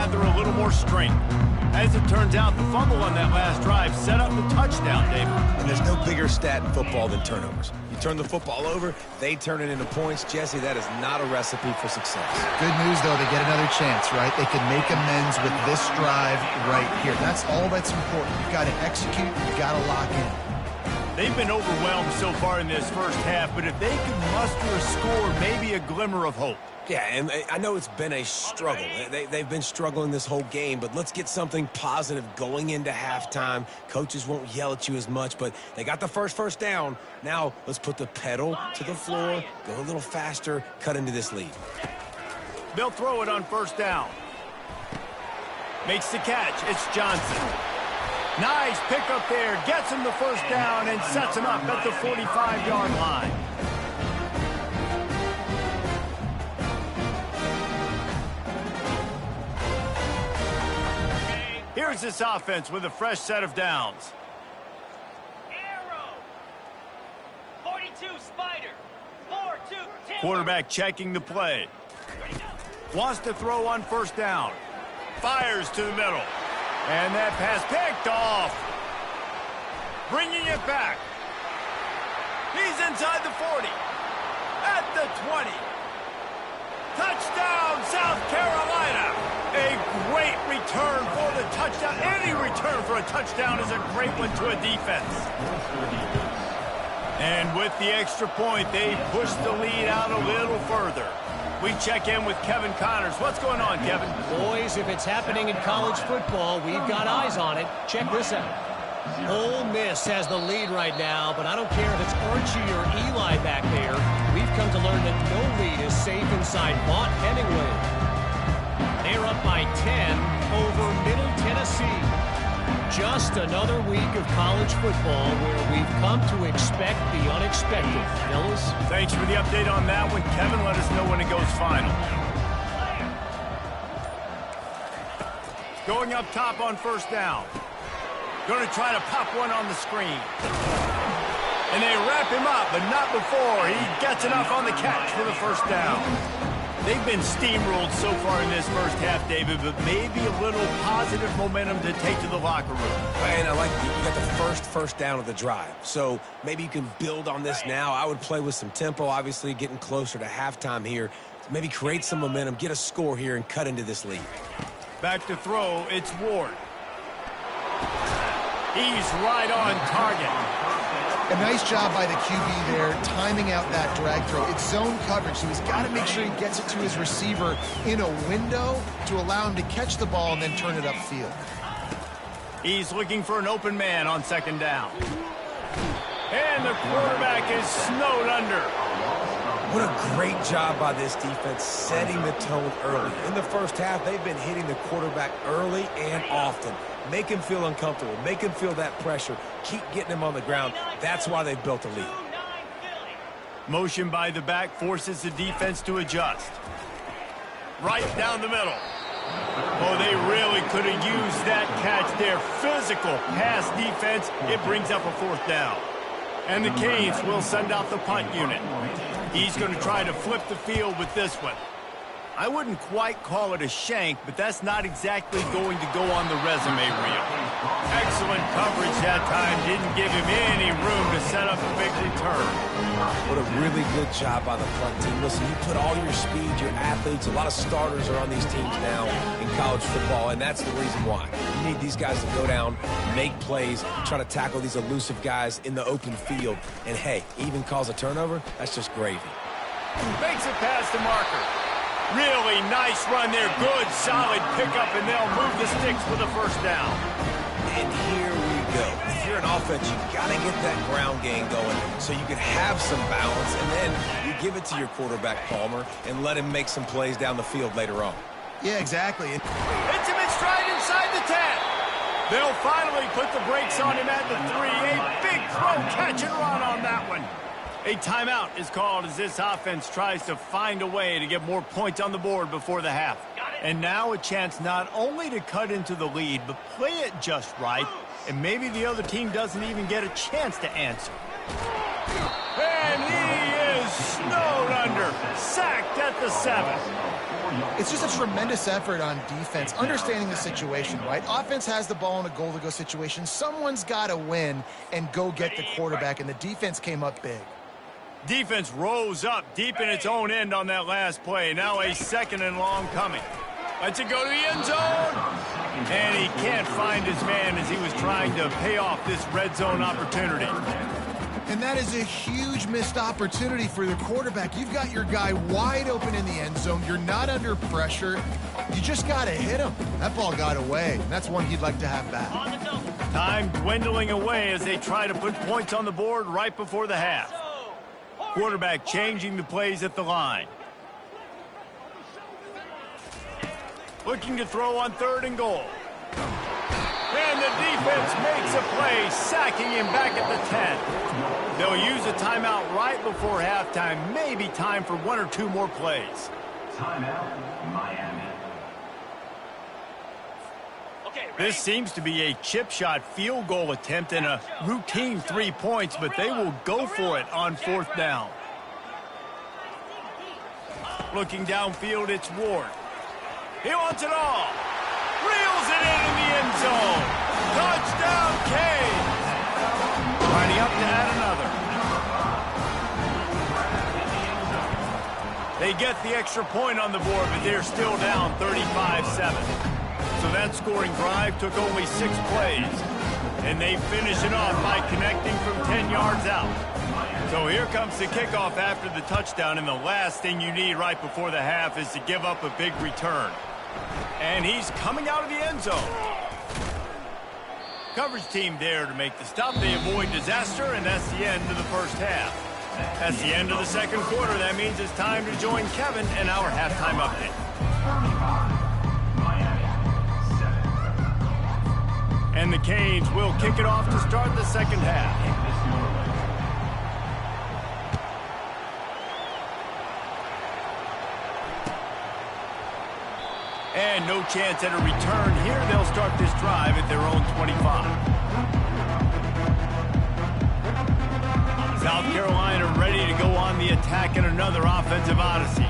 gather a little more strength. As it turns out, the fumble on that last drive set up the touchdown, David. And there's no bigger stat in football than turnovers. You turn the football over, they turn it into points. Jesse, that is not a recipe for success. Good news, though, they get another chance, right? They can make amends with this drive right here. That's all that's important. You've got to execute. You've got to lock in. They've been overwhelmed so far in this first half, but if they can muster a score, maybe a glimmer of hope. Yeah, and I know it's been a struggle. They've been struggling this whole game, but let's get something positive going into halftime. Coaches won't yell at you as much, but they got the first down. Now let's put the pedal to the floor, go a little faster, cut into this lead. They'll throw it on first down. Makes the catch. It's Johnson. Nice pick up there. Gets him the first down and sets him up at the 45-yard line. Here's this offense with a fresh set of downs. Arrow. 42 Spider. 4-2 Timber. Quarterback checking the play. Wants to throw on first down. Fires to the middle. And that pass picked off. Bringing it back. He's inside the 40. At the 20. Touchdown, South Carolina. A great return for the touchdown. Any return for a touchdown is a great one to a defense. And with the extra point, they push the lead out a little further. We check in with Kevin Connors. What's going on, Kevin? Boys, if it's happening in college football, we've got eyes on it. Check this out. Ole Miss has the lead right now, but I don't care if it's Archie or Eli back there. We've come to learn that no lead is safe inside Mont Hemingway. They're up by 10 over Middle Tennessee. Just another week of college football where we've come to expect the unexpected. Fellas? Thanks for the update on that one. Kevin, let us know when it goes final. Going up top on first down. Going to try to pop one on the screen. And they wrap him up, but not before he gets enough on the catch for the first down. They've been steamrolled so far in this first half, David, but maybe a little positive momentum to take to the locker room. And I like you got the first down of the drive. So maybe you can build on this now. I would play with some tempo, obviously getting closer to halftime here. Maybe create some momentum, get a score here, and cut into this lead. Back to throw, it's Ward. He's right on target. A nice job by the QB there, timing out that drag throw. It's zone coverage, so he's got to make sure he gets it to his receiver in a window to allow him to catch the ball and then turn it upfield. He's looking for an open man on second down. And the quarterback is snowed under. What a great job by this defense setting the tone early. In the first half, they've been hitting the quarterback early and often. Make him feel uncomfortable. Make him feel that pressure. Keep getting him on the ground. That's why they've built a lead. Motion by the back forces the defense to adjust. Right down the middle. Oh, they really could have used that catch there. Physical pass defense. It brings up a fourth down. And the Canes will send out the punt unit. He's going to try to flip the field with this one. I wouldn't quite call it a shank, but that's not exactly going to go on the resume reel. Excellent coverage that time. Didn't give him any room to set up a big return. What a really good job by the front team. Listen, you put all your speed, your athletes, a lot of starters are on these teams now in college football, and that's the reason why. You need these guys to go down, make plays, try to tackle these elusive guys in the open field. And, hey, even cause a turnover, that's just gravy. Makes it past the marker. Really nice run there. Good, solid pickup, and they'll move the sticks for the first down. And here we go. If you're an offense, you got to get that ground game going so you can have some balance, and then you give it to your quarterback, Palmer, and let him make some plays down the field later on. Yeah, exactly. Hits him in stride inside the 10. They'll finally put the brakes on him at the 3. A big throw, catch and run on that one. A timeout is called as this offense tries to find a way to get more points on the board before the half. And now a chance not only to cut into the lead, but play it just right, and maybe the other team doesn't even get a chance to answer. And he is snowed under. Sacked at the 7. It's just a tremendous effort on defense, understanding the situation, right? Offense has the ball in a goal-to-go situation. Someone's got to win and go get the quarterback, and the defense came up big. Defense rose up deep in its own end on that last play. Now a 2nd and long coming. Lets it go to the end zone. And he can't find his man as he was trying to pay off this red zone opportunity. And that is a huge missed opportunity for the quarterback. You've got your guy wide open in the end zone. You're not under pressure. You just got to hit him. That ball got away. That's one he'd like to have back. Time dwindling away as they try to put points on the board right before the half. Quarterback changing the plays at the line. Looking to throw on 3rd and goal. And the defense makes a play, sacking him back at the 10. They'll use a timeout right before halftime. Maybe time for 1 or 2 more plays. Timeout, Miami. This seems to be a chip shot field goal attempt and a routine 3 points, but they will go for it on 4th down. Looking downfield, it's Ward. He wants it all. Reels it in the end zone. Touchdown, Cade. Lining up to add another. They get the extra point on the board, but they're still down 35-7. So that scoring drive took only 6 plays. And they finish it off by connecting from 10 yards out. So here comes the kickoff after the touchdown, and the last thing you need right before the half is to give up a big return. And he's coming out of the end zone. Coverage team there to make the stop. They avoid disaster, and that's the end of the first half. That's the end of the 2nd quarter. That means it's time to join Kevin and our halftime update. And the Canes will kick it off to start the 2nd half. And no chance at a return here. They'll start this drive at their own 25. South Carolina ready to go on the attack in another offensive odyssey.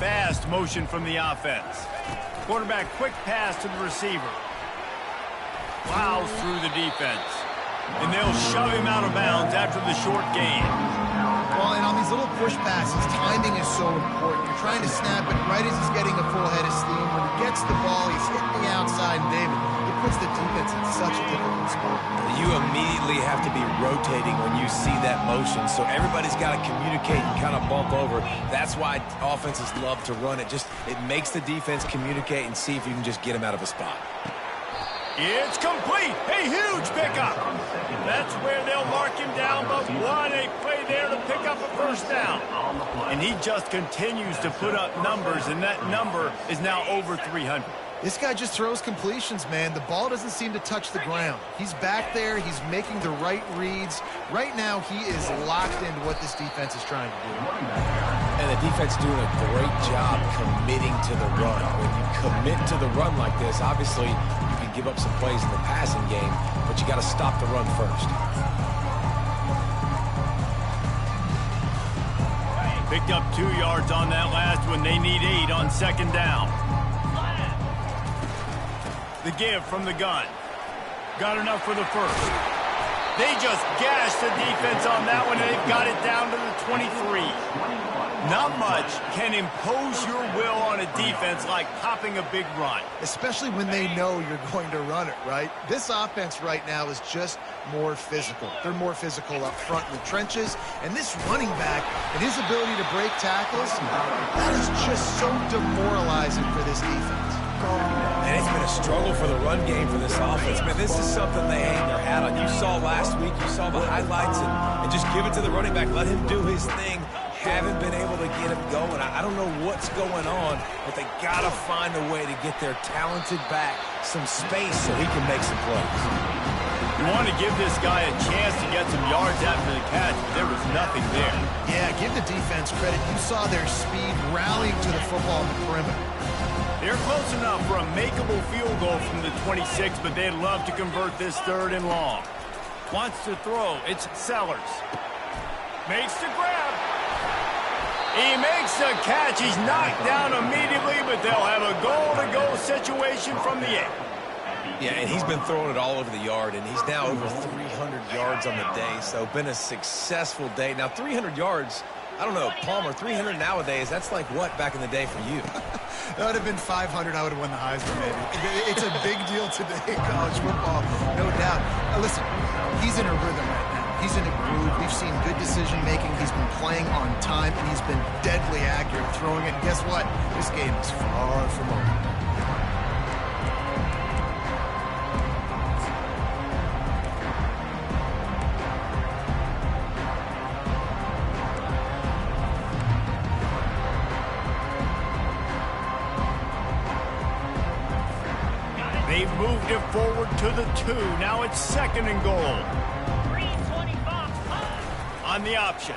Fast motion from the offense. Quarterback quick pass to the receiver. Plows through the defense. And they'll shove him out of bounds after the short gain. Well, and on these little push passes, timing is so important. You're trying to snap it right as he's getting a full head of steam. When he gets the ball, he's hitting the outside, and David, it puts the defense in such a difficult spot. You immediately have to be rotating when you see that motion, so everybody's got to communicate and kind of bump over. That's why offenses love to run it. It makes the defense communicate and see if you can just get him out of a spot. It's complete. A huge pickup. That's where they'll mark him down, but what a play there to pick up a first down. And he just continues to put up numbers, and that number is now over 300. This guy just throws completions, man. The ball doesn't seem to touch the ground. He's back there. He's making the right reads. Right now, he is locked into what this defense is trying to do. And the defense doing a great job committing to the run. When you commit to the run like this, obviously you can give up some plays in the passing game, but you got to stop the run first. Picked up 2 yards on that last one. They need 8 on 2nd down. The give from the gun. Got enough for the first. They just gashed the defense on that one, and they've got it down to the 23. Not much can impose your will on a defense like popping a big run. Especially when they know you're going to run it, right? This offense right now is just more physical. They're more physical up front in the trenches. And this running back and his ability to break tackles, that is just so demoralizing for this defense. And it's been a struggle for the run game for this offense. Man, this is something they hang their hat on. You saw last week, you saw the highlights, and just give it to the running back. Let him do his thing. Haven't been able to get him going. I don't know what's going on, but they got to find a way to get their talented back some space so he can make some plays. You want to give this guy a chance to get some yards after the catch, but there was nothing there. Yeah, give the defense credit. You saw their speed rallying to the football on the perimeter. They're close enough for a makeable field goal from the 26, but they'd love to convert this 3rd and long. Wants to throw. It's Sellers. Makes the grab. He makes the catch. He's knocked down immediately, but they'll have a goal-to-go situation from the 8. Yeah, and he's been throwing it all over the yard, and he's now over 300 yards on the day, so been a successful day. Now, 300 yards, I don't know, Palmer, 300 nowadays, that's like what back in the day for you? That would have been 500. I would have won the Heisman, maybe. It's a big deal today in college football, no doubt. Listen, he's in a rhythm right now. He's in a groove. We've seen good decision-making. He's been playing on time, and he's been deadly accurate throwing it. And guess what? This game is far from over. They've moved it forward to the 2. Now it's 2nd and goal. 325. On the option.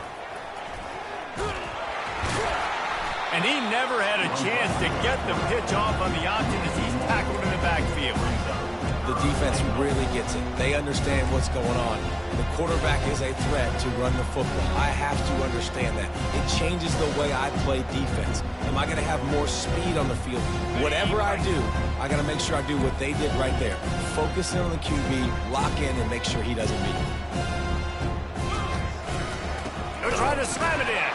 And he never had a chance to get the pitch off on the option as he's tackled in the backfield. The defense really gets it. They understand what's going on. The quarterback is a threat to run the football. I have to understand that. It changes the way I play defense. Am I going to have more speed on the field? Whatever I do, I got to make sure I do what they did right there. Focus in on the QB, lock in, and make sure he doesn't beat me. They'll try to slam it in.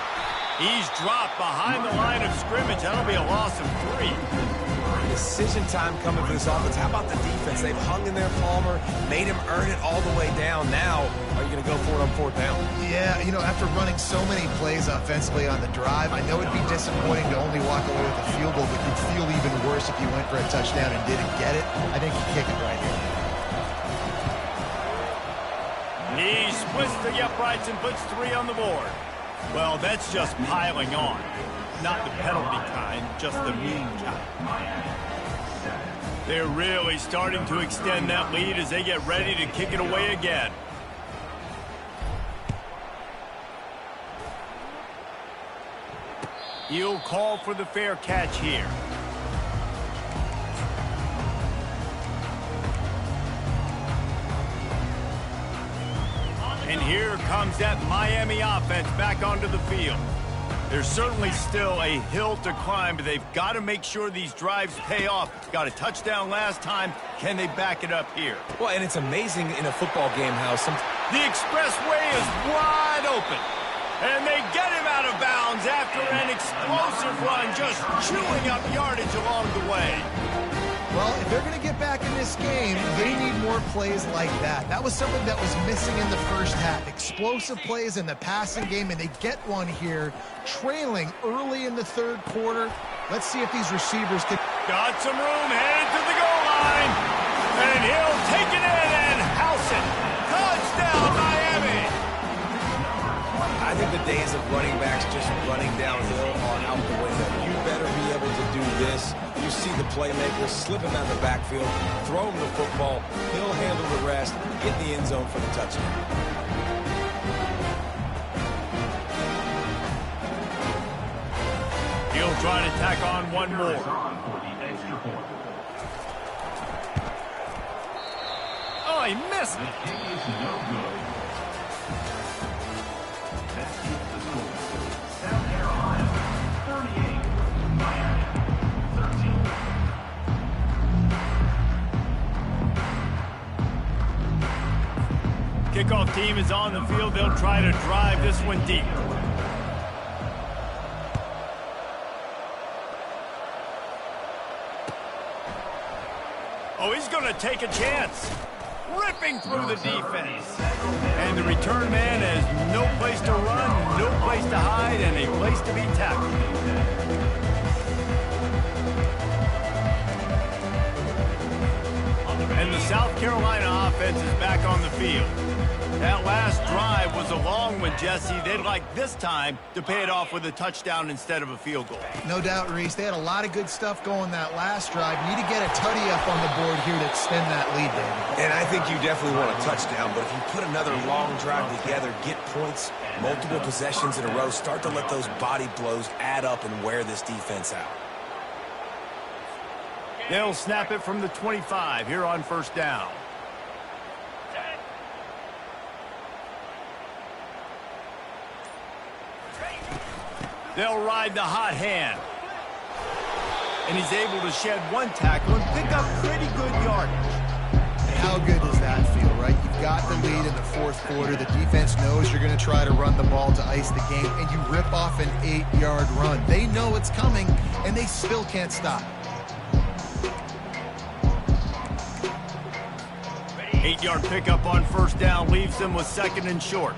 He's dropped behind the line of scrimmage. That'll be a loss of 3. Decision time coming for this offense. How about the defense? They've hung in there, Palmer, made him earn it all the way down. Now, are you going to go for it on 4th down? Yeah, you know, after running so many plays offensively on the drive, I know it'd be disappointing to only walk away with a field goal, but you'd feel even worse if you went for a touchdown and didn't get it. I think you kick it right here. He splits the uprights and puts 3 on the board. Well, that's just piling on. Not the penalty kind, just the mean kind. They're really starting to extend that lead as they get ready to kick it away again. He'll call for the fair catch here. And here comes that Miami offense back onto the field. There's certainly still a hill to climb, but they've got to make sure these drives pay off. Got a touchdown last time. Can they back it up here? Well, and it's amazing in a football game how the expressway is wide open. And they get him out of bounds after an explosive run, just chewing up yardage along the way. Well, if they're going to get back in this game, they need more plays like that. That was something that was missing in the first half. Explosive plays in the passing game, and they get one here, trailing early in the 3rd quarter. Let's see if these receivers can... Got some room, headed to the goal line. And he'll take it in and house it. Touchdown, Miami. I think the days of running backs just running downhill are out the window. You better be able to do this. You see the playmaker slipping down the backfield, throw him the football, he'll handle the rest, get in the end zone for the touchdown. He'll try to tack on one more. Oh, he missed it. Kickoff team is on the field. They'll try to drive this one deep. Oh, he's going to take a chance. Ripping through the defense. And the return man has no place to run, no place to hide, and a place to be tackled. And the South Carolina offense is back on the field. That last drive was a long one, Jesse. They'd like this time to pay it off with a touchdown instead of a field goal. No doubt, Reese. They had a lot of good stuff going that last drive. Need to get a tutty up on the board here to extend that lead, David. And I think you definitely want a touchdown, but if you put another long drive together, get points, multiple possessions in a row, start to let those body blows add up and wear this defense out. They'll snap it from the 25 here on 1st down. They'll ride the hot hand. And he's able to shed one tackle and pick up pretty good yardage. How good does that feel, right? You've got the lead in the fourth quarter. The defense knows you're going to try to run the ball to ice the game, and you rip off an 8-yard run. They know it's coming, and they still can't stop. 8-yard pickup on first down leaves them with second and short.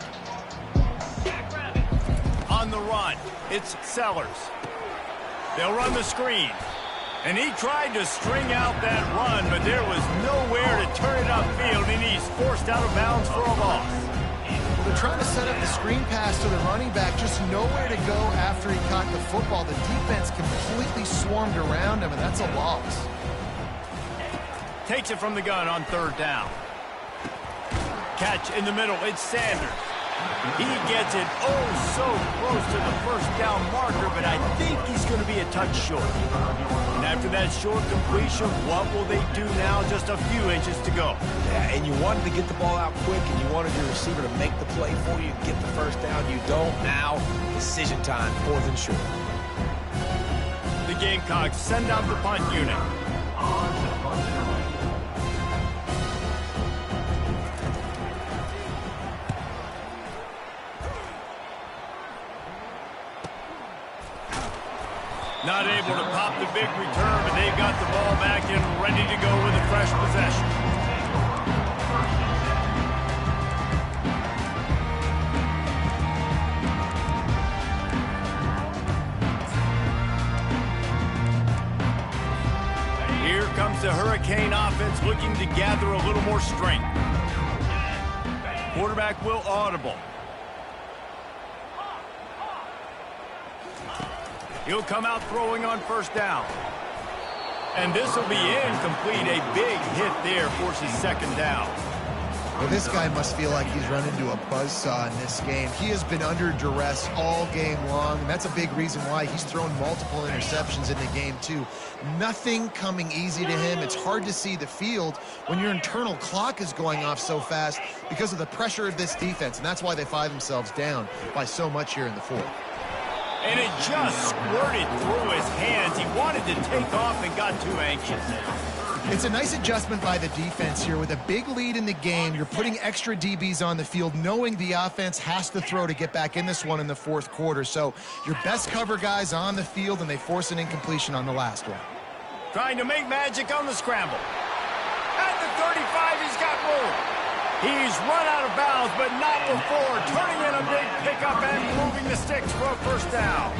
On the run, it's Sellers. They'll run the screen. And he tried to string out that run, but there was nowhere to turn it upfield, and he's forced out of bounds for a loss. Well, they're trying to set up the screen pass to the running back, just nowhere to go after he caught the football. The defense completely swarmed around him, and that's a loss. Takes it from the gun on third down. Catch in the middle, it's Sanders. He gets it oh so close to the first down marker, but I think he's going to be a touch short. And after that short completion, what will they do now? Just a few inches to go. Yeah, and you wanted to get the ball out quick, and you wanted your receiver to make the play for you, get the first down. You don't now. Decision time, fourth and short. The Gamecocks send out the punt unit. Not able to pop the big return, but they've got the ball back and ready to go with a fresh possession. Here comes the Hurricane offense looking to gather a little more strength. Quarterback will audible. He'll come out throwing on first down. And this will be incomplete. A big hit there forces second down. Well, this guy must feel like he's run into a buzzsaw in this game. He has been under duress all game long, and that's a big reason why he's thrown multiple interceptions in the game, too. Nothing coming easy to him. It's hard to see the field when your internal clock is going off so fast because of the pressure of this defense, and that's why they find themselves down by so much here in the fourth. And it just squirted through his hands. He wanted to take off and got too anxious. It's a nice adjustment by the defense here. With a big lead in the game, you're putting extra DBs on the field, knowing the offense has to throw to get back in this one in the fourth quarter. So your best cover guys on the field, and they force an incompletion on the last one. Trying to make magic on the scramble. At the 35, he's got room. He's run out of bounds, but not before turning in a big pickup and moving the sticks for a first down.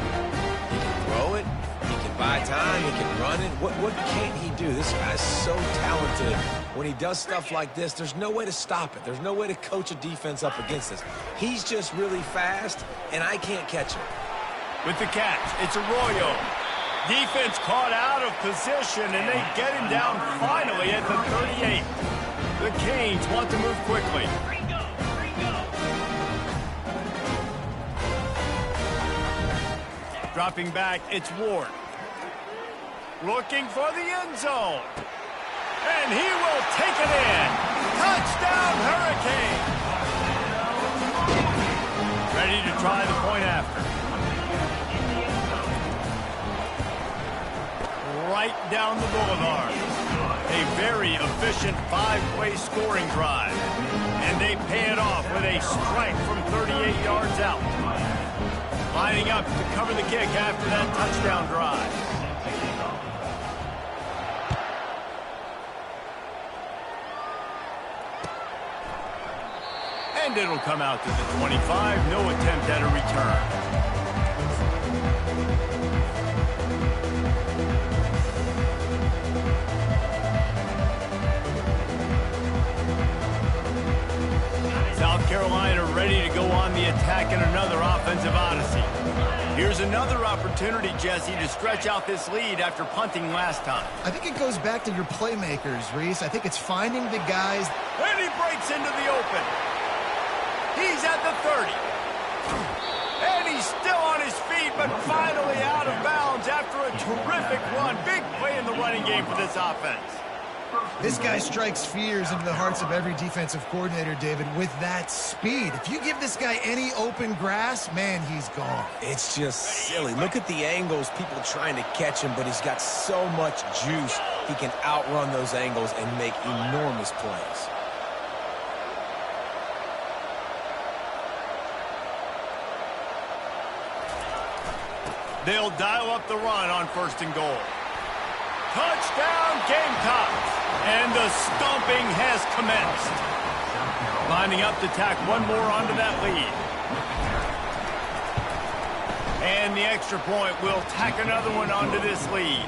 He can throw it. He can buy time. He can run it. What can't he do? This guy's so talented. When he does stuff like this, there's no way to stop it. There's no way to coach a defense up against this. He's just really fast, and I can't catch him. With the catch, it's Arroyo. Defense caught out of position, and they get him down finally at the 38. The Canes want to move quickly. Dropping back, it's Ward. Looking for the end zone. And he will take it in. Touchdown, Hurricane. Ready to try the point after. Right down the boulevard. A very efficient five-play scoring drive. And they pay it off with a strike from 38 yards out. Lining up to cover the kick after that touchdown drive. And it'll come out to the 25. No attempt at a return. South Carolina ready to go on the attack in another offensive odyssey. Here's another opportunity, Jesse, to stretch out this lead after punting last time. I think it goes back to your playmakers, Reese. I think it's finding the guys. And he breaks into the open. He's at the 30. And he's still on his feet, but finally out of bounds after a terrific run. Big play in the running game for this offense. This guy strikes fears into the hearts of every defensive coordinator, David, with that speed. If you give this guy any open grass, man, he's gone. It's just silly. Look at the angles, people trying to catch him, but he's got so much juice. He can outrun those angles and make enormous plays. They'll dial up the run on 1st and goal. Touchdown, Gamecocks! And the stomping has commenced. Lining up to tack one more onto that lead. And the extra point will tack another one onto this lead.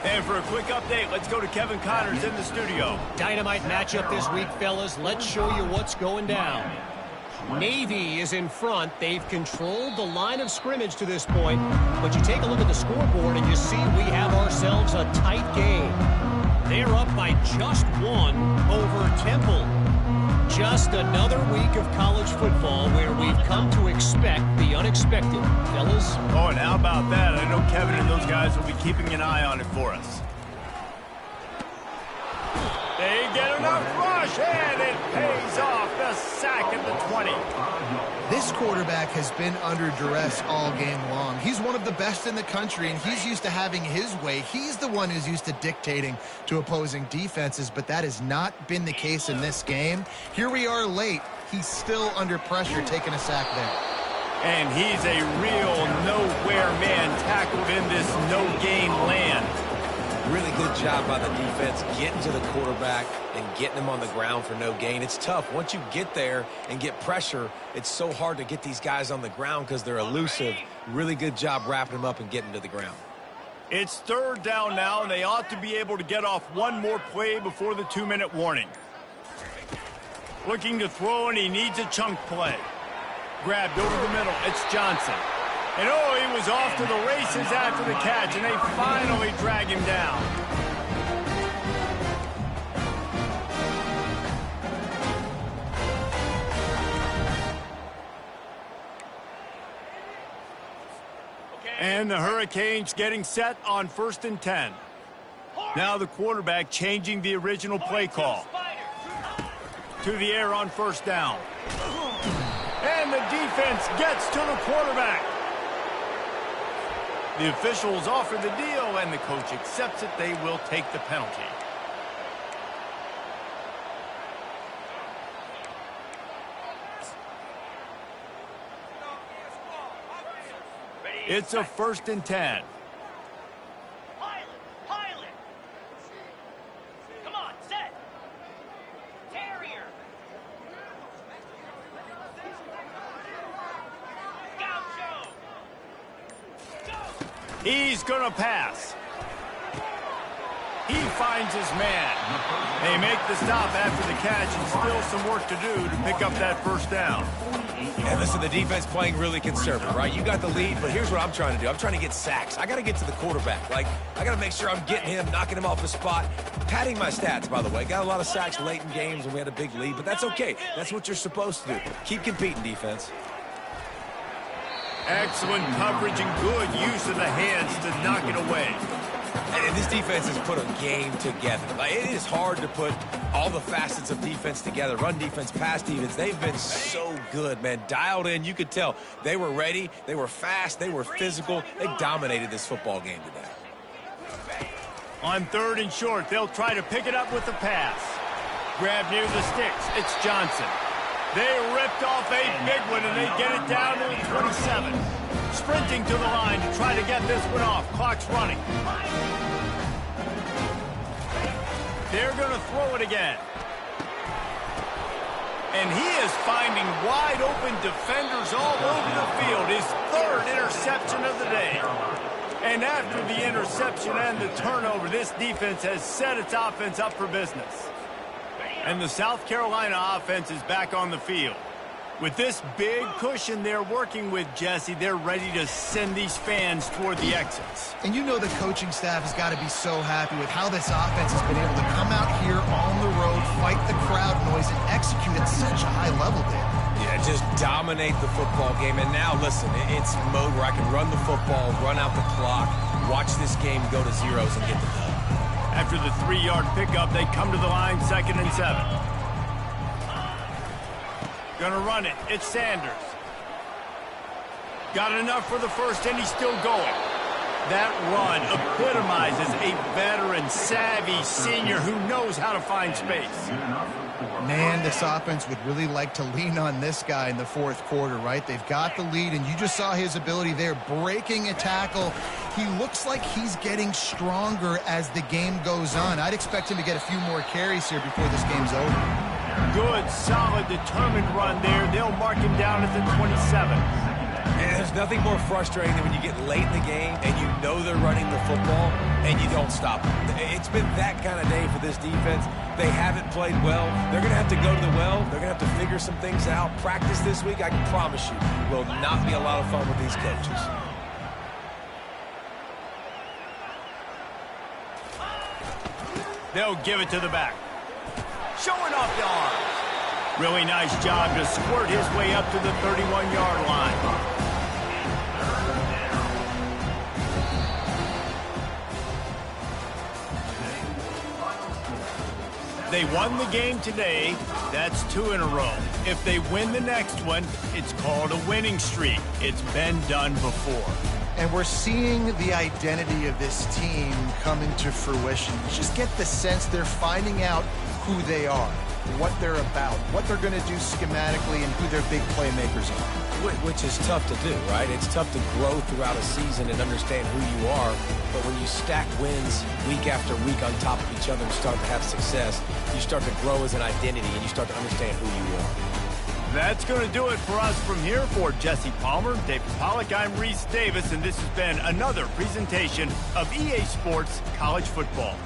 And for a quick update, let's go to Kevin Connors in the studio. Dynamite matchup this week, fellas. Let's show you what's going down. Navy is in front. They've controlled the line of scrimmage to this point. But you take a look at the scoreboard and you see we have ourselves a tight game. They're up by just one over Temple. Just another week of college football where we've come to expect the unexpected. Fellas? Oh, and how about that? I know Kevin and those guys will be keeping an eye on it for us. They get enough rush, and it pays off. The sack at the 20. This quarterback has been under duress all game long. He's one of the best in the country, and he's used to having his way. He's the one who's used to dictating to opposing defenses, but that has not been the case in this game. Here we are late. He's still under pressure, taking a sack there. And he's a real nowhere man tackled in this no-gain land. Really good job by the defense getting to the quarterback and getting him on the ground for no gain. It's tough. Once you get there and get pressure, it's so hard to get these guys on the ground because they're elusive. Really good job wrapping them up and getting to the ground. It's 3rd down now, and they ought to be able to get off one more play before the 2-minute warning. Looking to throw, and he needs a chunk play. Grabbed over the middle. It's Johnson. And oh, he was off to the races after the catch, and they finally drag him down. And the Hurricanes getting set on 1st and 10. Now the quarterback changing the original play call. To the air on 1st down. And the defense gets to the quarterback. The officials offer the deal, and the coach accepts it. They will take the penalty. It's a 1st and 10. Pilot. Come on, set. Terrier. Gaucho. He's going to pass. He finds his man. They make the stop after the catch, and still some work to do to pick up that 1st down. And listen, the defense playing really conservative, right? You got the lead, but here's what I'm trying to do. I'm trying to get sacks. I got to get to the quarterback. Like, I got to make sure I'm getting him, knocking him off his spot. Padding my stats, by the way. Got a lot of sacks late in games, and we had a big lead, but that's okay. That's what you're supposed to do. Keep competing, defense. Excellent coverage and good use of the hands to knock it away. And this defense has put a game together. Like, it is hard to put all the facets of defense together. Run defense, pass defense. They've been so good, man. Dialed in. You could tell they were ready. They were fast. They were physical. They dominated this football game today. On 3rd and short, they'll try to pick it up with the pass. Grab near the sticks. It's Johnson. They ripped off a big one, and they get it down to the 27. Sprinting to the line to try to get this one off. Clock's running. They're going to throw it again. And he is finding wide open defenders all over the field. His 3rd interception of the day. And after the interception and the turnover, this defense has set its offense up for business. And the South Carolina offense is back on the field. With this big cushion they're working with, Jesse, they're ready to send these fans toward the exits. And you know the coaching staff has got to be so happy with how this offense has been able to come out here on the road, fight the crowd noise, and execute at such a high level, David. Yeah, just dominate the football game. And now, listen, it's mode where I can run the football, run out the clock, watch this game go to zeros, and get the dub. After the 3-yard pickup, they come to the line 2nd and 7. Gonna run it. It's Sanders. Got enough for the first, and he's still going. That run epitomizes a veteran, savvy senior who knows how to find space. Man, this offense would really like to lean on this guy in the fourth quarter, right? They've got the lead, and you just saw his ability there, breaking a tackle. He looks like he's getting stronger as the game goes on. I'd expect him to get a few more carries here before this game's over. Good, solid, determined run there. They'll mark him down at the 27. And there's nothing more frustrating than when you get late in the game and you know they're running the football and you don't stop them. It's been that kind of day for this defense. They haven't played well. They're going to have to go to the well. They're going to have to figure some things out. Practice this week, I can promise you, will not be a lot of fun with these coaches. They'll give it to the back. Showing off the arms. Really nice job to squirt his way up to the 31-yard line. They won the game today. That's 2 in a row. If they win the next one, it's called a winning streak. It's been done before. And we're seeing the identity of this team come into fruition. You just get the sense they're finding out who they are, what they're about, what they're going to do schematically, and who their big playmakers are. Which is tough to do, right? It's tough to grow throughout a season and understand who you are. But when you stack wins week after week on top of each other and start to have success, you start to grow as an identity and you start to understand who you are. That's going to do it for us from here. For Jesse Palmer, David Pollack, I'm Reese Davis, and this has been another presentation of EA Sports College Football.